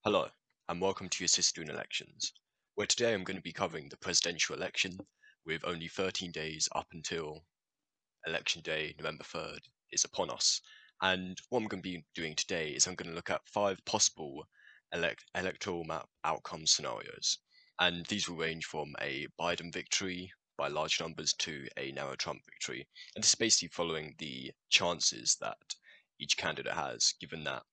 Hello, and welcome to your Sister in Elections, where today I'm going to be covering the presidential election with only 13 days up until Election Day, November 3rd, is upon us. And what I'm going to be doing today is I'm going to look at 5 possible electoral map outcome scenarios. And these will range from a Biden victory by large numbers to a narrow Trump victory. And this is basically following the chances that each candidate has, given that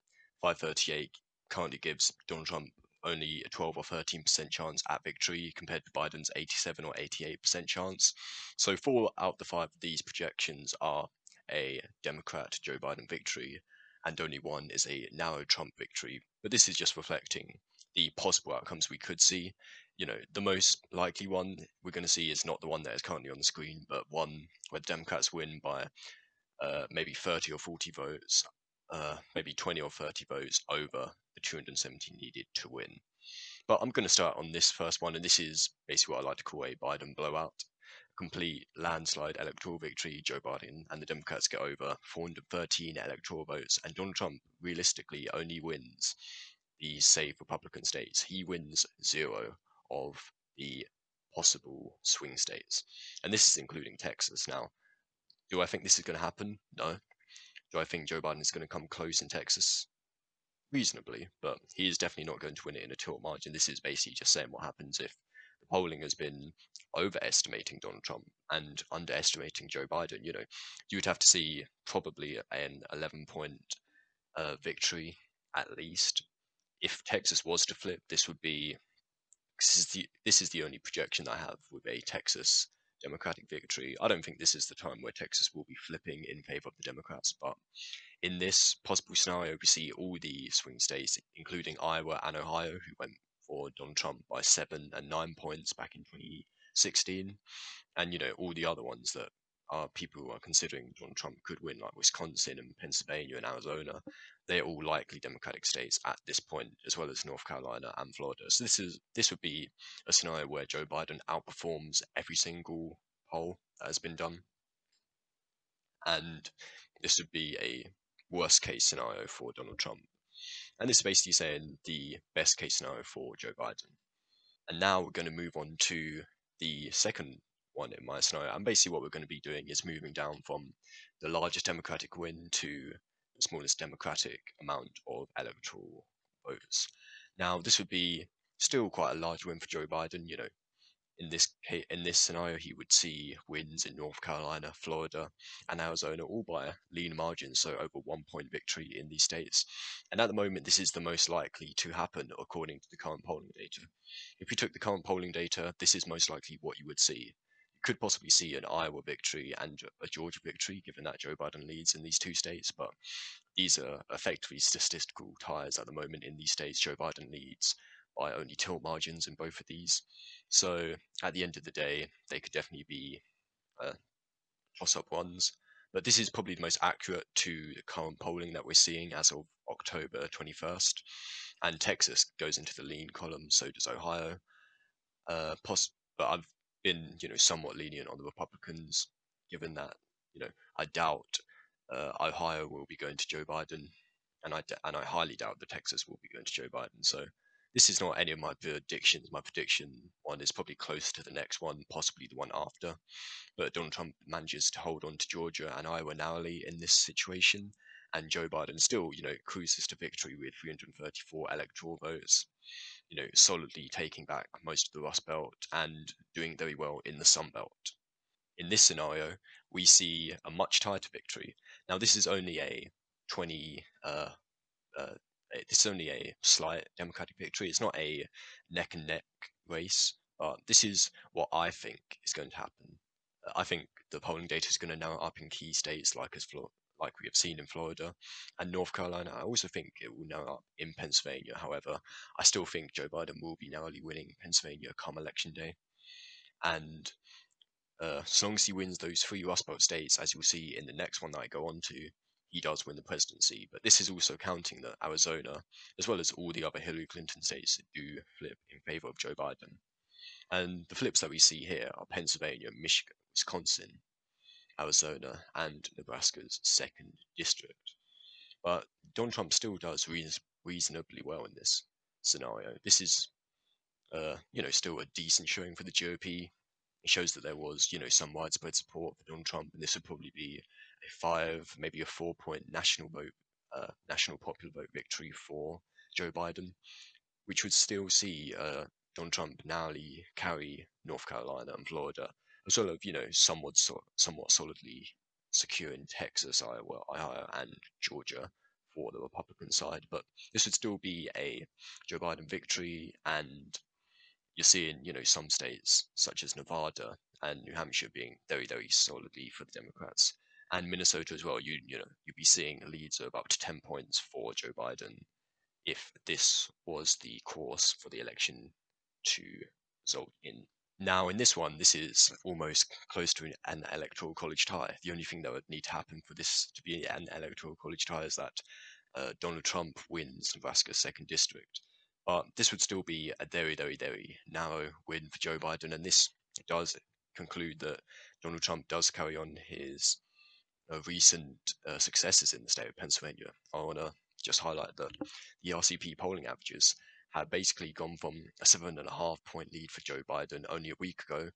538 currently gives Donald Trump only a 12 or 13% chance at victory compared to Biden's 87 or 88% chance. So 4 out of the 5 of these projections are a Democrat Joe Biden victory, and only one is a narrow Trump victory. But this is just reflecting the possible outcomes we could see. The most likely one we're going to see is not the one that is currently on the screen, but one where the Democrats win by maybe 30 or 40 votes, maybe 20 or 30 votes over the 270 needed to win. But I'm going to start on this first one, and this is basically what I like to call a Biden blowout. Complete landslide electoral victory. Joe Biden and the Democrats get over 413 electoral votes, and Donald Trump realistically only wins the safe Republican states. He wins 0 of the possible swing states, and this is including Texas. Now, do I think this is going to happen? No. Do I think Joe Biden is going to come close in Texas? Reasonably, but he is definitely not going to win it in a tilt margin. This is basically just saying what happens if the polling has been overestimating Donald Trump and underestimating Joe Biden. You would have to see probably an 11-point victory at least. If Texas was to flip, this is the only projection I have with a Texas Democratic victory. I don't think this is the time where Texas will be flipping in favor of the Democrats, but in this possible scenario, we see all the swing states, including Iowa and Ohio, who went for Donald Trump by 7 and 9 points back in 2016, and all the other ones that are people who are considering Donald Trump could win, like Wisconsin and Pennsylvania and Arizona. They're all likely Democratic states at this point, as well as North Carolina and Florida. So this would be a scenario where Joe Biden outperforms every single poll that has been done, and this would be a worst case scenario for Donald Trump. And this is basically saying the best case scenario for Joe Biden. And now we're going to move on to the second one in my scenario. And basically, what we're going to be doing is moving down from the largest Democratic win to the smallest Democratic amount of electoral votes. Now, this would be still quite a large win for Joe Biden. In this scenario, he would see wins in North Carolina, Florida, and Arizona, all by lean margins, so over 1 point victory in these states. And at the moment, this is the most likely to happen according to the current polling data. If you took the current polling data, this is most likely what you would see. You could possibly see an Iowa victory and a Georgia victory, given that Joe Biden leads in these 2 states, but these are effectively statistical ties at the moment in these states. Joe Biden leads by only tilt margins in both of these. So at the end of the day, they could definitely be uh, toss-up ones. But this is probably the most accurate to the current polling that we're seeing as of October 21st. And Texas goes into the lean column, so does Ohio. But I've been, somewhat lenient on the Republicans, given that, I doubt Ohio will be going to Joe Biden, and I highly doubt that Texas will be going to Joe Biden. So this is not any of my predictions. My prediction one is probably close to the next one, possibly the one after. But Donald Trump manages to hold on to Georgia and Iowa narrowly in this situation, and Joe Biden still, cruises to victory with 334 electoral votes. Solidly taking back most of the Rust Belt and doing very well in the Sun Belt. In this scenario, we see a much tighter victory. Now, this is only a 20 uh, it's only a slight Democratic victory. It's not a neck and neck race, but this is what I think is going to happen. I think the polling data is going to narrow up in key states like we have seen in Florida and North Carolina. I also think it will narrow up in Pennsylvania. However, I still think Joe Biden will be narrowly winning Pennsylvania come election day. And as long as he wins those 3 Rust Belt states, as you'll see in the next one that I go on to, he does win the presidency. But this is also counting that Arizona, as well as all the other Hillary Clinton states, do flip in favor of Joe Biden. And the flips that we see here are Pennsylvania, Michigan, Wisconsin, Arizona, and Nebraska's second district. But Donald Trump still does reasonably well in this. scenario. This is, still a decent showing for the GOP. It shows that there was, some widespread support for Donald Trump, and this would probably be a 5, maybe a 4-point national popular vote victory for Joe Biden, which would still see Donald Trump narrowly carry North Carolina and Florida, as well as, somewhat solidly secure in Texas, Iowa, Ohio, and Georgia for the Republican side. But this would still be a Joe Biden victory, and you're seeing, some states such as Nevada and New Hampshire being very, very solidly for the Democrats, and Minnesota as well. You'd be seeing leads of up to 10 points for Joe Biden if this was the course for the election to result in. Now, in this one, this is almost close to an electoral college tie. The only thing that would need to happen for this to be an electoral college tie is that Donald Trump wins Nebraska's second district. But this would still be a very, very, very narrow win for Joe Biden, and this does conclude that Donald Trump does carry on his recent successes in the state of Pennsylvania. I want to just highlight that the RCP polling averages have basically gone from a 7.5-point lead for Joe Biden only a week ago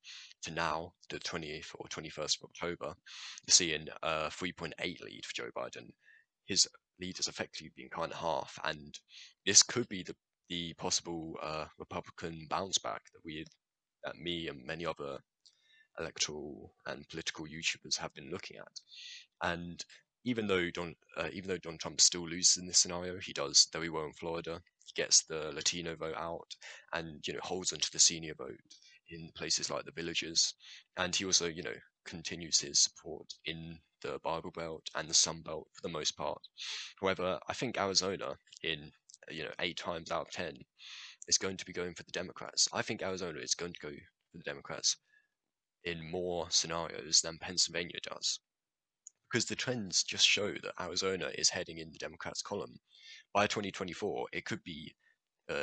to now, the 20th or 21st of October, you're seeing a 3.8 lead for Joe Biden. His lead has effectively been kind of half, and this could be the possible Republican bounce back that me and many other electoral and political YouTubers have been looking at. And even though Donald Trump still loses in this scenario, he does very well in Florida. He gets the Latino vote out, and holds onto the senior vote in places like the Villages, and he also continues his support in the Bible Belt and the Sun Belt for the most part. However, I think Arizona, in 8 times out of 10, is going to be going for the Democrats. I think Arizona is going to go for the Democrats in more scenarios than Pennsylvania does, because the trends just show that Arizona is heading in the Democrats' column. By 2024, it could be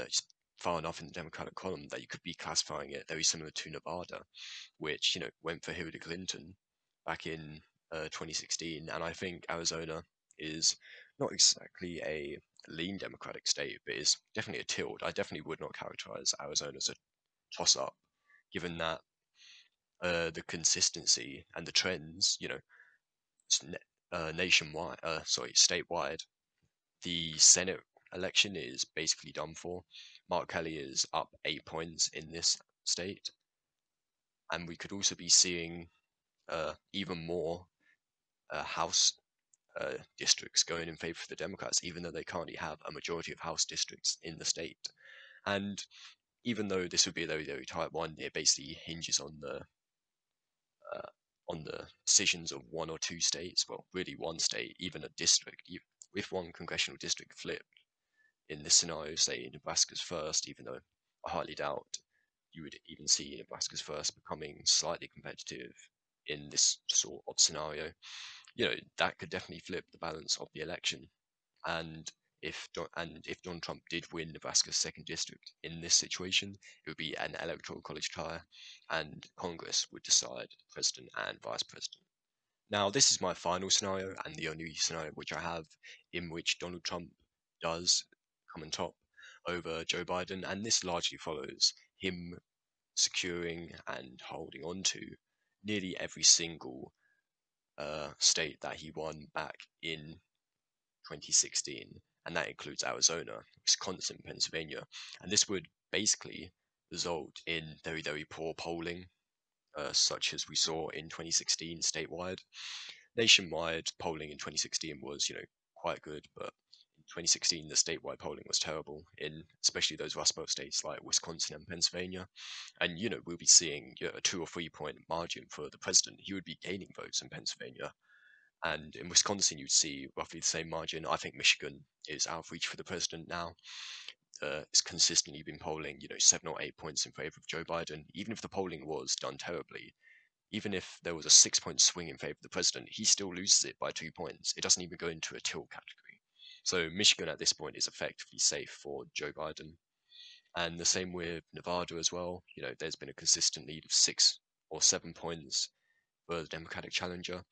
just far enough in the Democratic column that you could be classifying it very similar to Nevada, which went for Hillary Clinton back in 2016. And I think Arizona is not exactly a lean Democratic state, but is definitely a tilt. I definitely would not characterize Arizona as a toss-up, given that the consistency and the trends, statewide, the Senate election is basically done for. Mark Kelly is up 8 points in this state, and we could also be seeing even more House districts going in favor of the Democrats, even though they currently have a majority of House districts in the state. And even though this would be a very, very tight one, it basically hinges uh, on the decisions of one or two states. Well, really one state, even a district. If one congressional district flipped in this scenario, say Nebraska's first, even though I highly doubt you would even see Nebraska's first becoming slightly competitive in this sort of scenario, that could definitely flip the balance of the election. And if Donald Trump did win Nebraska's second district in this situation, it would be an electoral college tie, and Congress would decide president and vice president. Now, this is my final scenario, and the only scenario which I have in which Donald Trump does come on top over Joe Biden, and this largely follows him securing and holding on to nearly every single state that he won back in 2016, and that includes Arizona, Wisconsin, Pennsylvania. And this would basically result in very, very poor polling, such as we saw in 2016 statewide. Nationwide polling in 2016 was, quite good, but in 2016 the statewide polling was terrible in especially those Rust Belt states like Wisconsin and Pennsylvania. And we'll be seeing a 2 or 3 point margin for the president. He would be gaining votes in Pennsylvania, and in Wisconsin, you'd see roughly the same margin. I think Michigan is out of reach for the president now. It's consistently been polling, 7 or 8 points in favor of Joe Biden. Even if the polling was done terribly, even if there was a 6 point swing in favor of the president, he still loses it by 2 points. It doesn't even go into a tilt category. So Michigan at this point is effectively safe for Joe Biden. And the same with Nevada as well. There's been a consistent lead of 6 or 7 points for the Democratic challenger.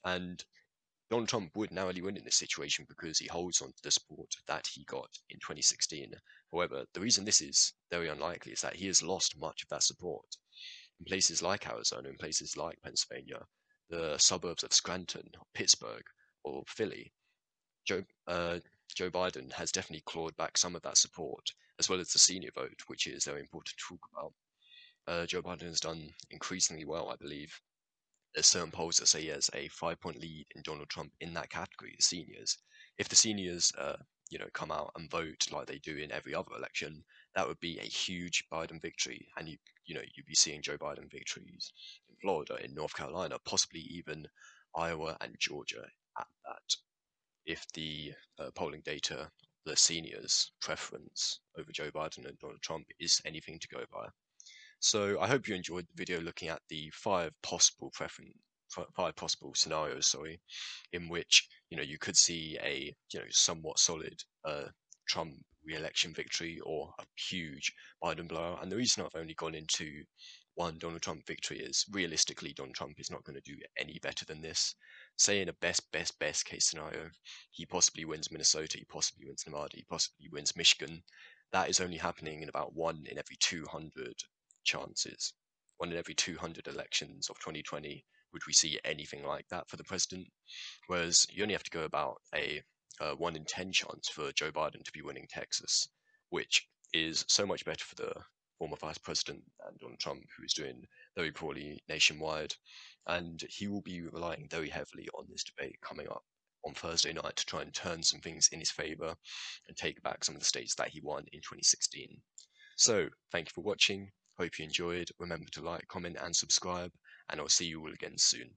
And Donald Trump would narrowly win in this situation because he holds on to the support that he got in 2016. However, the reason this is very unlikely is that he has lost much of that support. In places like Arizona, in places like Pennsylvania, the suburbs of Scranton, Pittsburgh, or Philly, Joe, uh, Joe Biden has definitely clawed back some of that support, as well as the senior vote, which is very important to talk about. Joe Biden has done increasingly well, I believe. There's certain polls that say he has a 5-point lead in Donald Trump in that category, the seniors. If the seniors, come out and vote like they do in every other election, that would be a huge Biden victory, and you'd be seeing Joe Biden victories in Florida, in North Carolina, possibly even Iowa and Georgia at that. If the polling data, the seniors' preference over Joe Biden and Donald Trump is anything to go by. So I hope you enjoyed the video looking at the five possible scenarios, sorry, in which you could see a somewhat solid Trump re-election victory or a huge Biden blowout. And the reason I've only gone into one Donald Trump victory is realistically Donald Trump is not going to do any better than this. Say in a best case scenario, he possibly wins Minnesota, he possibly wins Nevada, he possibly wins Michigan. That is only happening in about 1 in every 200 chances. 1 in every 200 elections of 2020 would we see anything like that for the president. Whereas you only have to go about a 1 in 10 chance for Joe Biden to be winning Texas, which is so much better for the former vice president than Donald Trump, who is doing very poorly nationwide. And he will be relying very heavily on this debate coming up on Thursday night to try and turn some things in his favor and take back some of the states that he won in 2016. So, thank you for watching. Hope you enjoyed. Remember to like, comment, and subscribe, and I'll see you all again soon.